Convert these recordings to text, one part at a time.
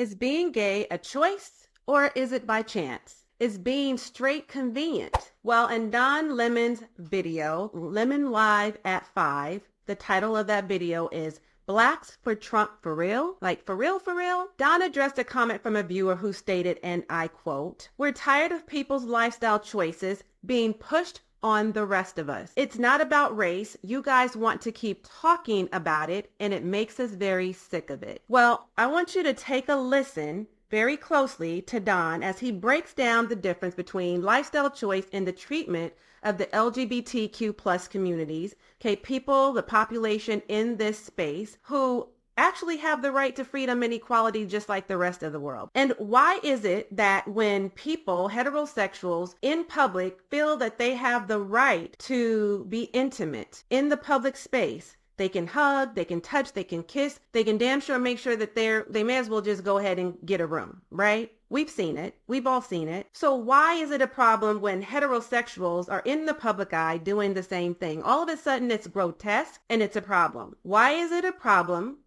Is being gay a choice or is it by chance? Is being straight convenient? Well, in Don Lemon's video, Lemon Live at 5, the title of that video is Blacks for Trump for Real? Like for real, for real? Don addressed a comment from a viewer who stated, and I quote, "We're tired of people's lifestyle choices being pushed on the rest of us. It's not about race. You guys want to keep talking about it, and it makes us very sick of it." Well, I want you to take a listen very closely to Don as he breaks down the difference between lifestyle choice and the treatment of the LGBTQ plus communities, okay, people, the population in this space who actually have the right to freedom and equality just like the rest of the world. And why is it that when people, heterosexuals in public, feel that they have the right to be intimate in the public space, they can hug, they can touch, they can kiss, they can damn sure make sure that they may as well just go ahead and get a room, right? We've seen it. We've all seen it. So why is it a problem when heterosexuals are in the public eye doing the same thing? All of a sudden it's grotesque and it's a problem. Why is it a problem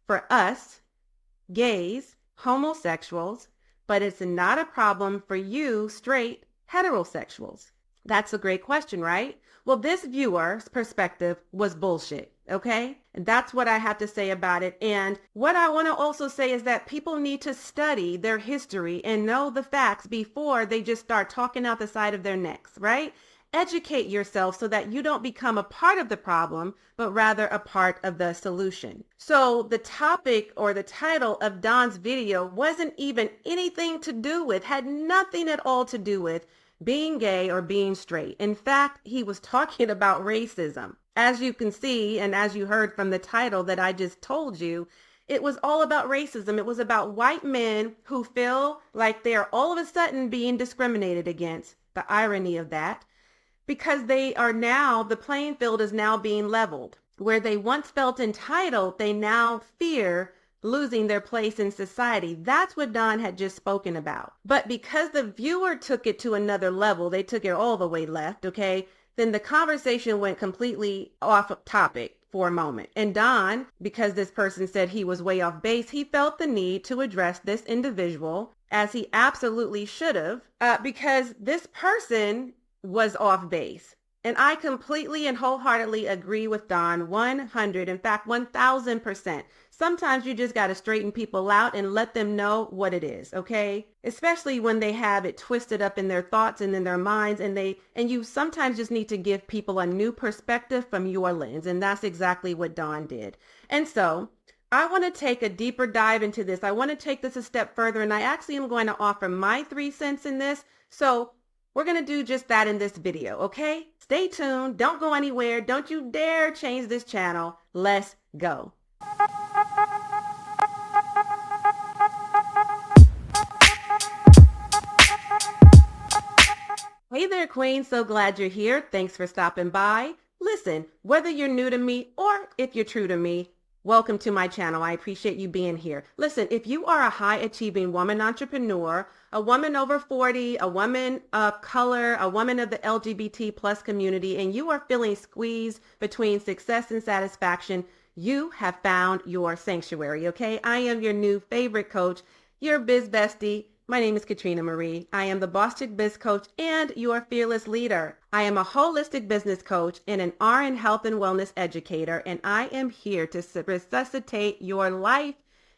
for us, gays, homosexuals, but it's not a problem for you, straight heterosexuals? That's a great question, right? Well, this viewer's perspective was bullshit, okay? And that's what I have to say about it. And what I want to also say is that people need to study their history and know the facts before they just start talking out the side of their necks, right? Educate yourself so that you don't become a part of the problem, but rather a part of the solution. So the topic or the title of Don's video wasn't even anything to do with, had nothing at all to do with being gay or being straight. In fact, he was talking about racism. As you can see, and as you heard from the title that I just told you, it was all about racism. It was about white men who feel like they are all of a sudden being discriminated against. The irony of that. Because they are now, the playing field is now being leveled. Where they once felt entitled, they now fear losing their place in society. That's what Don had just spoken about. But because the viewer took it to another level, they took it all the way left, okay? Then the conversation went completely off topic for a moment. And Don, because this person said he was way off base, he felt the need to address this individual, as he absolutely should have, because this person was off base. And I completely and wholeheartedly agree with Don 100, in fact, 1000%. Sometimes you just got to straighten people out and let them know what it is, okay? Especially when they have it twisted up in their thoughts and in their minds, and you sometimes just need to give people a new perspective from your lens, and that's exactly what Don did. And so I want to take a deeper dive into this. I want to take this a step further, and I actually am going to offer my 3 cents in this. So we're going to do just that in this video, okay? Stay tuned. Don't go anywhere. Don't you dare change this channel. Let's go. Hey there, Queen. So glad you're here. Thanks for stopping by. Listen, whether you're new to me or if you're true to me, welcome to my channel. I appreciate you being here. Listen, if you are a high-achieving woman entrepreneur, a woman over 40, a woman of color, a woman of the LGBT plus community, and you are feeling squeezed between success and satisfaction, you have found your sanctuary, okay? I am your new favorite coach, your biz bestie. My name is Katrina Marie. I am the Boss Chick Biz Coach and your fearless leader. I am a holistic business coach and an RN health and wellness educator, and I am here to resuscitate your life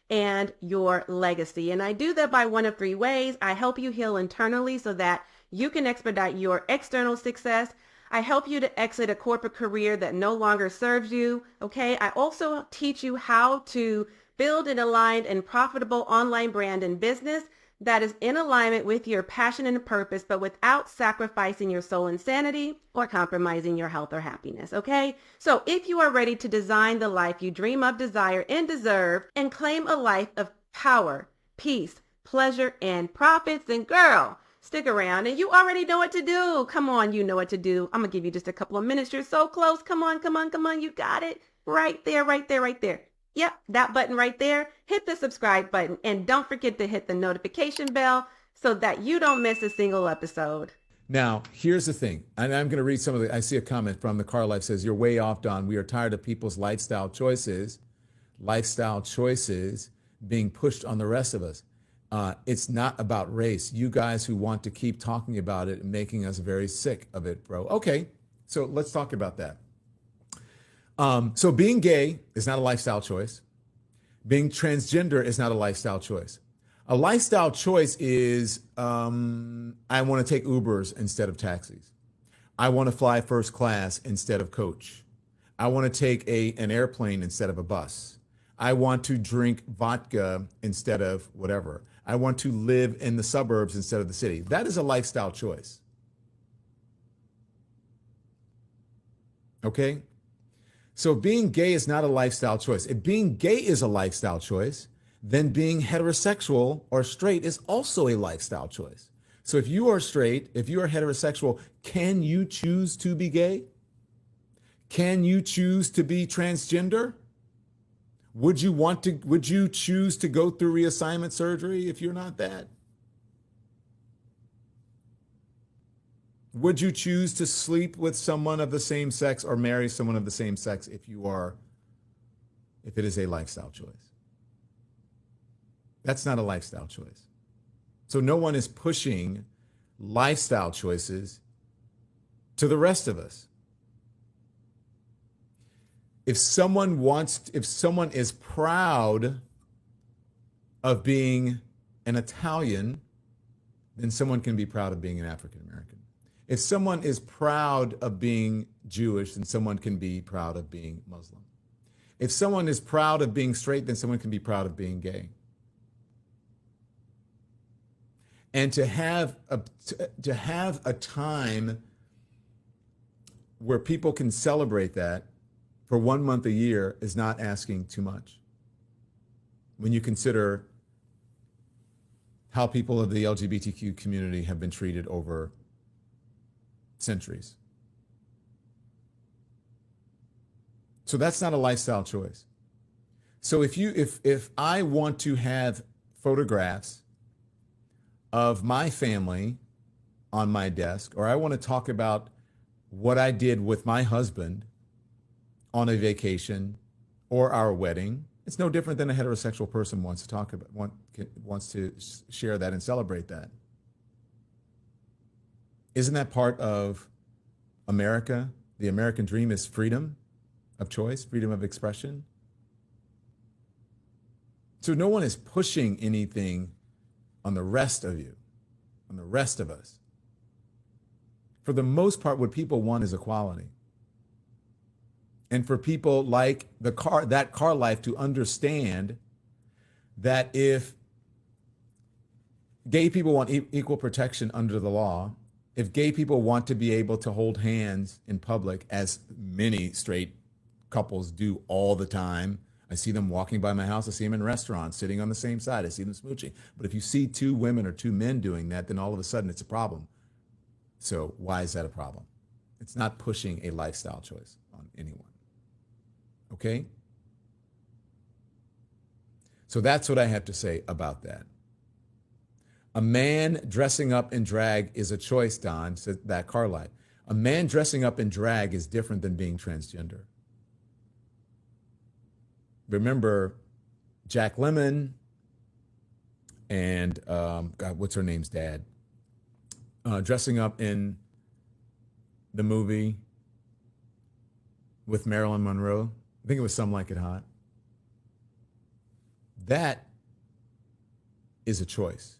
and your legacy. And I do that by one of 3 ways. I help you heal internally so that you can expedite your external success. I help you to exit a corporate career that no longer serves you. Okay. I also teach you how to build an aligned and profitable online brand and business that is in alignment with your passion and purpose, but without sacrificing your soul and sanity or compromising your health or happiness, okay? So if you are ready to design the life you dream of, desire, and deserve, and claim a life of power, peace, pleasure, and profits, then girl, stick around and you already know what to do. Come on, you know what to do. I'm gonna give you just a couple of minutes. You're so close. Come on, come on, come on. You got it. Right there, right there, right there. Yep, that button right there. Hit the subscribe button and don't forget to hit the notification bell so that you don't miss a single episode. Now, here's the thing, and I'm going to read some of the, I see a comment from the Car Life says, "You're way off, Don. We are tired of people's lifestyle choices being pushed on the rest of us. It's not about race. You guys who want to keep talking about it and making us very sick of it, bro. Okay, so let's talk about that. So being gay is not a lifestyle choice. Being transgender is not a lifestyle choice. A lifestyle choice is I want to take Ubers instead of taxis. I want to fly first class instead of coach. I want to take an airplane instead of a bus. I want to drink vodka instead of whatever. I want to live in the suburbs instead of the city. That is a lifestyle choice. Okay? So being gay is not a lifestyle choice. If being gay is a lifestyle choice, then being heterosexual or straight is also a lifestyle choice. So if you are straight, if you are heterosexual, can you choose to be gay? Can you choose to be transgender? Would you choose to go through reassignment surgery if you're not that? Would you choose to sleep with someone of the same sex or marry someone of the same sex if it is a lifestyle choice? That's not a lifestyle choice. So no one is pushing lifestyle choices to the rest of us. If someone is proud of being an Italian, then someone can be proud of being an African American. If someone is proud of being Jewish, then someone can be proud of being Muslim. If someone is proud of being straight, then someone can be proud of being gay. And to have a time where people can celebrate that for 1 month a year is not asking too much. When you consider how people of the LGBTQ community have been treated over centuries. So that's not a lifestyle choice. So if I want to have photographs of my family on my desk, or I want to talk about what I did with my husband on a vacation or our wedding, it's no different than a heterosexual person wants to share that and celebrate that. Isn't that part of America? The American dream is freedom of choice, freedom of expression. So no one is pushing anything on the rest of you, on the rest of us. For the most part, what people want is equality. And for people like that car life to understand that if gay people want equal protection under the law, if gay people want to be able to hold hands in public, as many straight couples do all the time. I see them walking by my house. I see them in restaurants, sitting on the same side. I see them smooching. But if you see two women or two men doing that, then all of a sudden it's a problem. So why is that a problem? It's not pushing a lifestyle choice on anyone. Okay? So that's what I have to say about that. A man dressing up in drag is a choice, Don, said that car life. A man dressing up in drag is different than being transgender. Remember Jack Lemmon and, God, what's her name's dad? Dressing up in the movie with Marilyn Monroe. I think it was Some Like It Hot. That is a choice.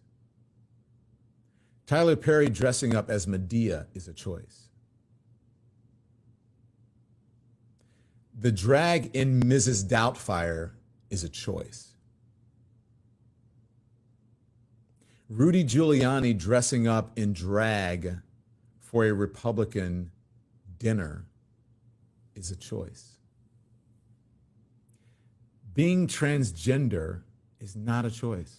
Tyler Perry dressing up as Medea is a choice. The drag in Mrs. Doubtfire is a choice. Rudy Giuliani dressing up in drag for a Republican dinner is a choice. Being transgender is not a choice.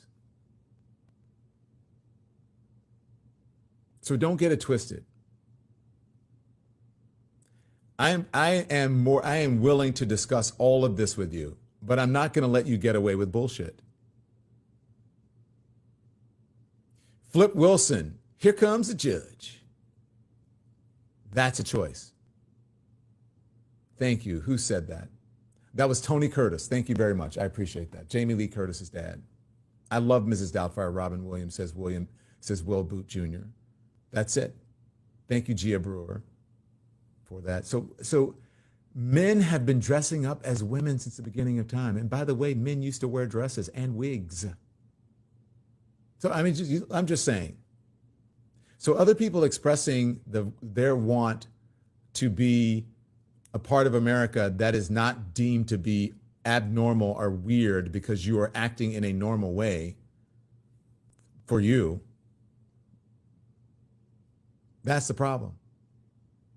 So don't get it twisted. I am willing to discuss all of this with you, but I'm not going to let you get away with bullshit. Flip Wilson, here comes the judge. That's a choice. Thank you. Who said that? That was Tony Curtis. Thank you very much. I appreciate that. Jamie Lee Curtis's dad. I love Mrs. Doubtfire. Robin Williams says Will Boot Jr. That's it. Thank you, Gia Brewer, for that. So men have been dressing up as women since the beginning of time. And by the way, men used to wear dresses and wigs. So I mean, I'm just saying. So other people expressing their want to be a part of America that is not deemed to be abnormal or weird because you are acting in a normal way for you, that's the problem.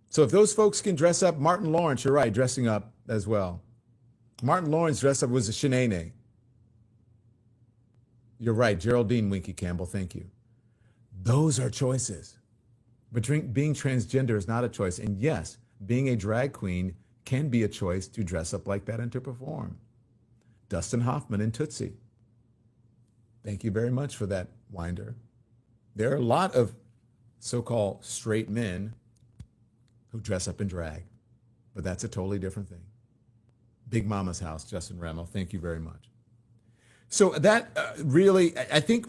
So if those folks can dress up, Martin Lawrence, you're right, dressing up as well. Martin Lawrence dressed up was a shenane. You're right, Geraldine Winky Campbell, thank you. Those are choices. But being transgender is not a choice. And yes, being a drag queen can be a choice to dress up like that and to perform. Dustin Hoffman and Tootsie. Thank you very much for that, Winder. There are a lot of so-called straight men who dress up in drag, but that's a totally different thing. Big Mama's House, Justin Ramo, thank you very much. So that really, I think,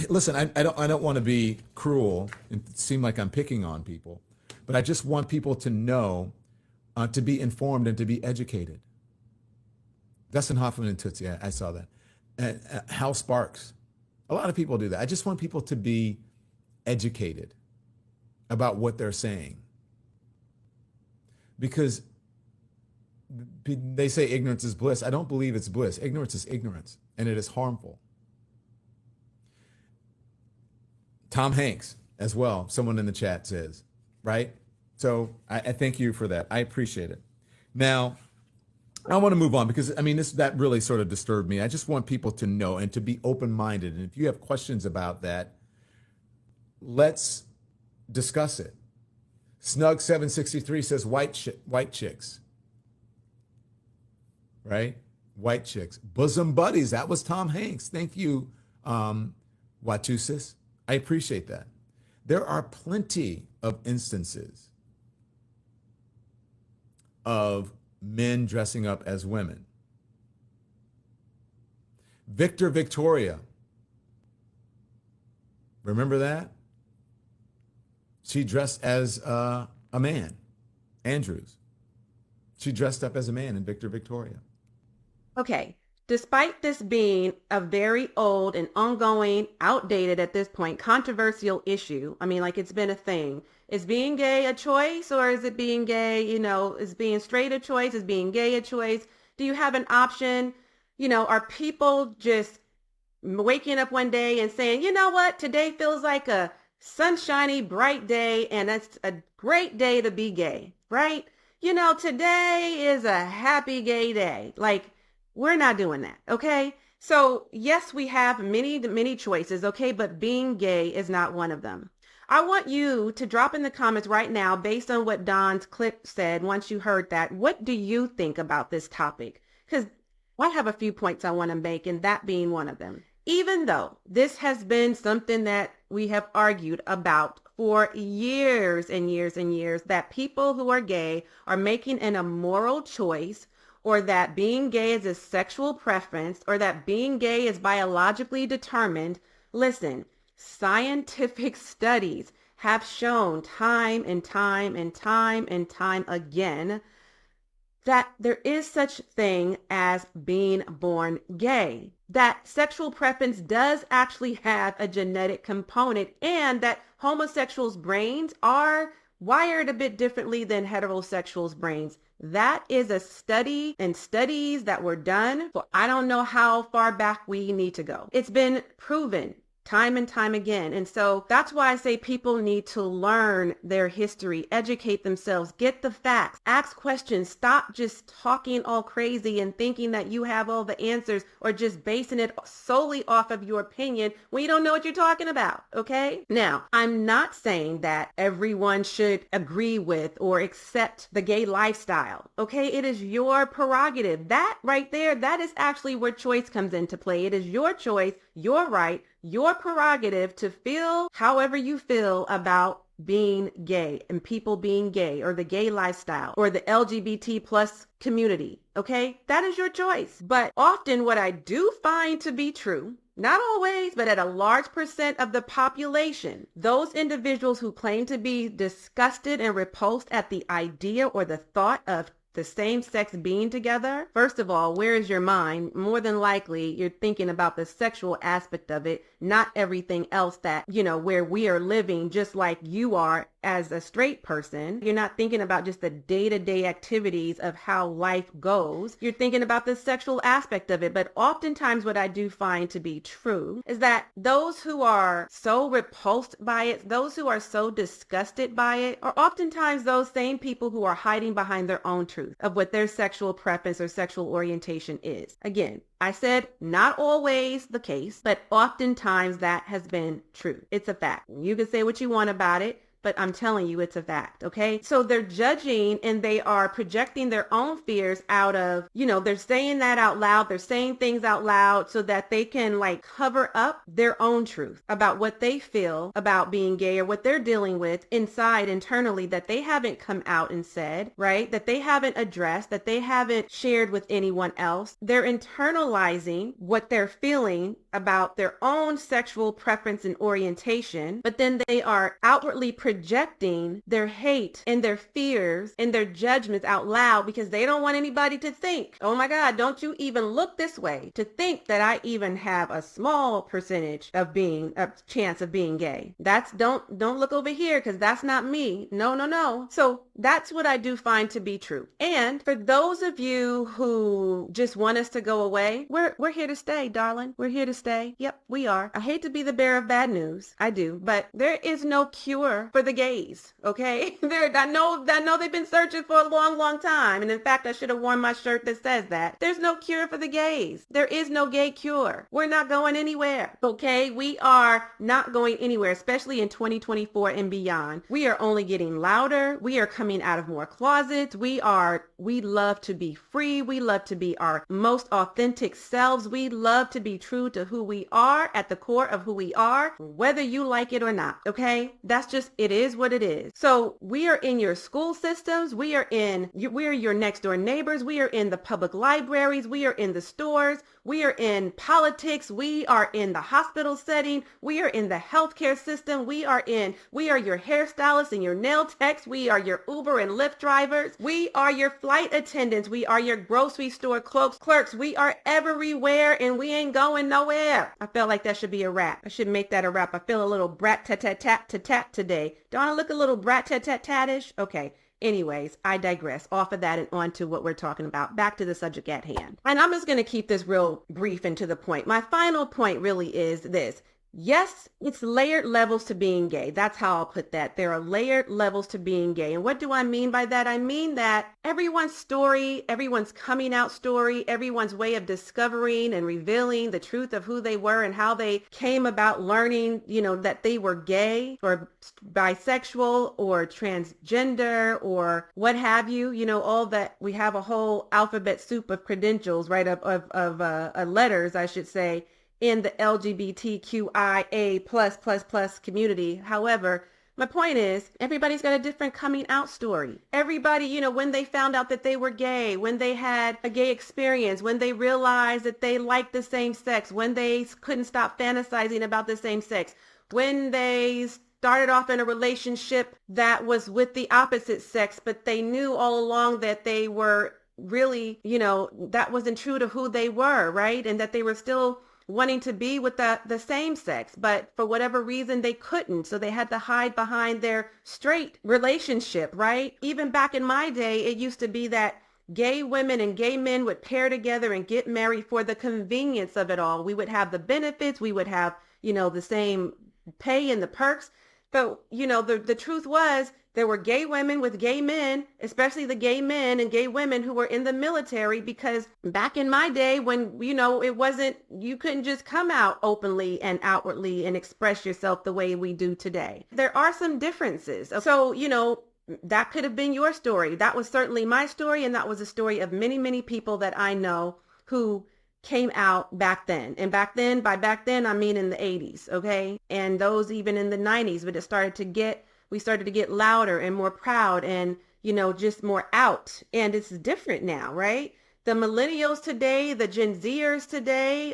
listen, I don't want to be cruel and seem like I'm picking on people, but I just want people to know, to be informed and to be educated. Dustin Hoffman and Tootsie, I saw that. And Hal Sparks. A lot of people do that. I just want people to be educated about what they're saying. Because they say ignorance is bliss. I don't believe it's bliss. Ignorance is ignorance, and it is harmful. Tom Hanks as well, someone in the chat says, right? So I thank you for that. I appreciate it. Now, I want to move on because, I mean, that really sort of disturbed me. I just want people to know and to be open-minded. And if you have questions about that, let's discuss it. Snug763 says white chicks. Right? White chicks. Bosom buddies. That was Tom Hanks. Thank you, Watusis. I appreciate that. There are plenty of instances of men dressing up as women. Victor Victoria. Remember that? She dressed as a man. Andrews. She dressed up as a man in Victor Victoria. Okay, despite this being a very old and ongoing, outdated at this point, controversial issue, I mean, like it's been a thing. Is being gay a choice, or is it being gay, is being straight a choice? Is being gay a choice? Do you have an option? Are people just waking up one day and saying, you know what, today feels like a sunshiny, bright day, and it's a great day to be gay, right? Today is a happy gay day. Like, we're not doing that, okay? So yes, we have many choices, okay? But being gay is not one of them. I want you to drop in the comments right now, based on what Don's clip said, once you heard that, what do you think about this topic? Because I have a few points I want to make, and that being one of them. Even though this has been something that we have argued about for years and years and years, that people who are gay are making an immoral choice, or that being gay is a sexual preference, or that being gay is biologically determined, listen, scientific studies have shown time and time and time and time again that there is such thing as being born gay, that sexual preference does actually have a genetic component, and that homosexuals' brains are wired a bit differently than heterosexuals' brains. That is a study and studies that were done for I don't know how far back we need to go. It's been proven time and time again. And so that's why I say people need to learn their history, educate themselves, get the facts, ask questions, stop just talking all crazy and thinking that you have all the answers, or just basing it solely off of your opinion when you don't know what you're talking about, okay? Now, I'm not saying that everyone should agree with or accept the gay lifestyle, okay? It is your prerogative. That right there, that is actually where choice comes into play. It is your choice, your right, your prerogative to feel however you feel about being gay and people being gay or the gay lifestyle or the LGBT plus community. Okay, that is your choice. But often what I do find to be true, not always, but at a large percent of the population, those individuals who claim to be disgusted and repulsed at the idea or the thought of the same sex being together, first of all, where is your mind? More than likely, you're thinking about the sexual aspect of it, not everything else that, where we are living just like you are as a straight person. You're not thinking about just the day-to-day activities of how life goes. You're thinking about the sexual aspect of it. But oftentimes what I do find to be true is that those who are so repulsed by it, those who are so disgusted by it, are oftentimes those same people who are hiding behind their own truth of what their sexual preference or sexual orientation is. Again, I said not always the case, but oftentimes that has been true. It's a fact. You can say what you want about it, but I'm telling you, it's a fact, okay? So they're judging and they are projecting their own fears out of, they're saying that out loud. They're saying things out loud so that they can cover up their own truth about what they feel about being gay or what they're dealing with inside internally that they haven't come out and said, right? That they haven't addressed, that they haven't shared with anyone else. They're internalizing what they're feeling about their own sexual preference and orientation, but then they are outwardly projecting their hate and their fears and their judgments out loud because they don't want anybody to think, oh my God, don't you even look this way, to think that I even have a small percentage of being a chance of being gay. Don't look over here because that's not me. No. So that's what I do find to be true. And for those of you who just want us to go away, we're here to stay, darling. We're here to stay. Yep, we are. I hate to be the bearer of bad news. I do, but there is no cure for the gays, okay? I know they've been searching for a long, long time. And in fact, I should have worn my shirt that says that. There's no cure for the gays. There is no gay cure. We're not going anywhere, okay? We are not going anywhere, especially in 2024 and beyond. We are only getting louder. We are coming out of more closets. We love to be free. We love to be our most authentic selves. We love to be true to who we are at the core of who we are, whether you like it or not, okay? That's just, it is what it is. So we are in your school systems. We are your next door neighbors. We are in the public libraries. We are in the stores. We are in politics. We are in the hospital setting. We are in the healthcare system. We are your hairstylists and your nail techs. We are your Uber and Lyft drivers. We are your flight attendants. We are your grocery store clerks. We are everywhere and we ain't going nowhere. I felt like that should be a rap. I should make that a rap. I feel a little brat-tat-tat-tat today. Don't I look a little brat-tat-tat-tat-ish? Okay. Anyways, I digress. Off of that and on to what we're talking about. Back to the subject at hand. And I'm just going to keep this real brief and to the point. My final point really is this. Yes, it's layered levels to being gay. That's how I'll put that. There are layered levels to being gay. And what do I mean by that? I mean that everyone's story, everyone's coming out story, everyone's way of discovering and revealing the truth of who they were and how they came about learning, that they were gay or bisexual or transgender or what have you, all that. We have a whole alphabet soup of credentials, right, of letters, I should say, in the LGBTQIA plus community. However, my point is everybody's got a different coming out story. Everybody, when they found out that they were gay, when they had a gay experience, when they realized that they liked the same sex, when they couldn't stop fantasizing about the same sex, when they started off in a relationship that was with the opposite sex, but they knew all along that they were really, that wasn't true to who they were, right? And that they were still wanting to be with the same sex, but for whatever reason they couldn't. So they had to hide behind their straight relationship, right? Even back in my day, it used to be that gay women and gay men would pair together and get married for the convenience of it all. We would have the benefits. We would have, the same pay and the perks. But, the truth was there were gay women with gay men, especially the gay men and gay women who were in the military, because back in my day when, you couldn't just come out openly and outwardly and express yourself the way we do today. There are some differences. So, that could have been your story. That was certainly my story. And that was the story of many, many people that I know who came out back then. And by back then, I mean in the 80s. Okay. And those even in the 90s, but it started to get We started to get louder and more proud and, just more out. And it's different now, right? The millennials today, the Gen Zers today,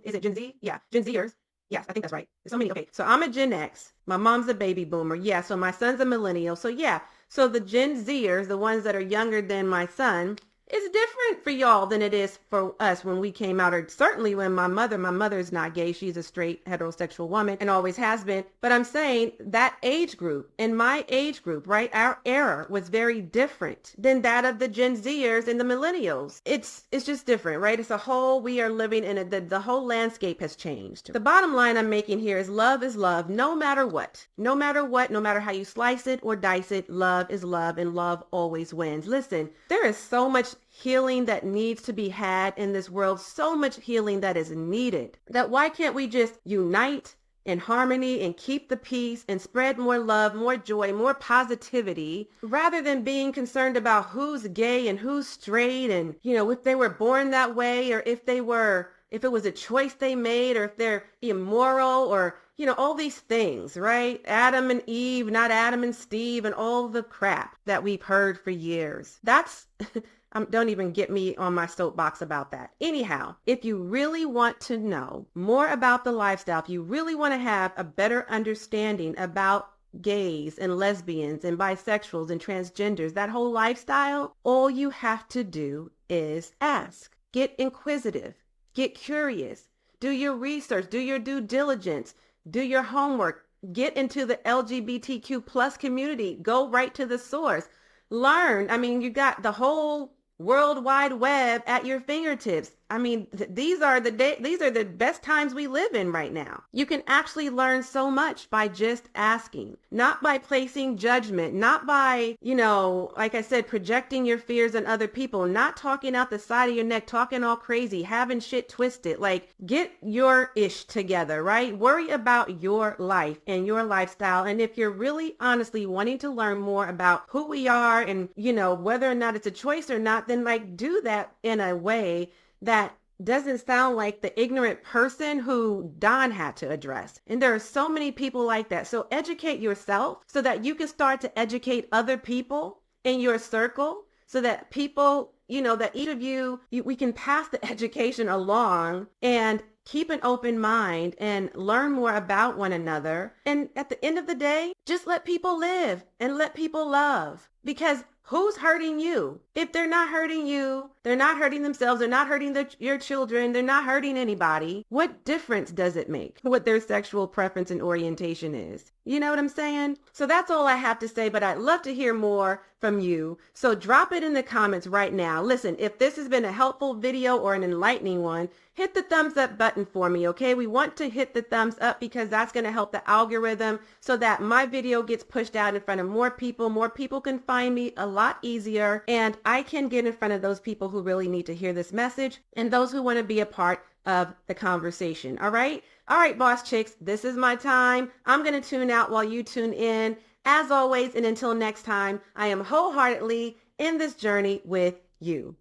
is it Gen Z? Yeah, Gen Zers. Yes, I think that's right. There's so many. Okay, so I'm a Gen X. My mom's a baby boomer. Yeah, so my son's a millennial. So yeah, so the Gen Zers, the ones that are younger than my son, it's different for y'all than it is for us when we came out, or certainly when my mother's not gay. She's a straight heterosexual woman and always has been. But I'm saying that age group and my age group, right? Our era was very different than that of the Gen Zers and the millennials. It's just different, right? It's a whole, we are living in the whole landscape has changed. The bottom line I'm making here is love no matter what. No matter what, no matter how you slice it or dice it, love is love and love always wins. Listen, there is so much healing that needs to be had in this world, so much healing that is needed, that why can't we just unite in harmony and keep the peace and spread more love, more joy, more positivity, rather than being concerned about who's gay and who's straight and, if they were born that way or if it was a choice they made or if they're immoral or, all these things, right? Adam and Eve, not Adam and Steve, and all the crap that we've heard for years. That's don't even get me on my soapbox about that. Anyhow, if you really want to know more about the lifestyle, if you really want to have a better understanding about gays and lesbians and bisexuals and transgenders, that whole lifestyle, all you have to do is ask. Get inquisitive. Get curious. Do your research. Do your due diligence. Do your homework. Get into the LGBTQ plus community. Go right to the source. Learn. I mean, you got the whole World Wide Web at your fingertips. I mean, these are the best times we live in right now. You can actually learn so much by just asking, not by placing judgment, not by, like I said, projecting your fears on other people, not talking out the side of your neck, talking all crazy, having shit twisted. Like, get your ish together, right? Worry about your life and your lifestyle. And if you're really honestly wanting to learn more about who we are and, whether or not it's a choice or not, then like do that in a way that doesn't sound like the ignorant person who Don had to address. And there are so many people like that. So educate yourself so that you can start to educate other people in your circle so that people, that each of we can pass the education along and keep an open mind and learn more about one another. And at the end of the day, just let people live and let people love. Because who's hurting you? If they're not hurting you, they're not hurting themselves, they're not hurting your children, they're not hurting anybody. What difference does it make what their sexual preference and orientation is? You know what I'm saying? So that's all I have to say, but I'd love to hear more from you. So drop it in the comments right now. Listen, if this has been a helpful video or an enlightening one, hit the thumbs up button for me, okay? We want to hit the thumbs up because that's going to help the algorithm so that my video gets pushed out in front of more people. More people can find me a lot easier, and I can get in front of those people who really need to hear this message and those who want to be a part of the conversation. All right? All right, boss chicks, this is my time. I'm going to tune out while you tune in. As always, and until next time, I am wholeheartedly in this journey with you.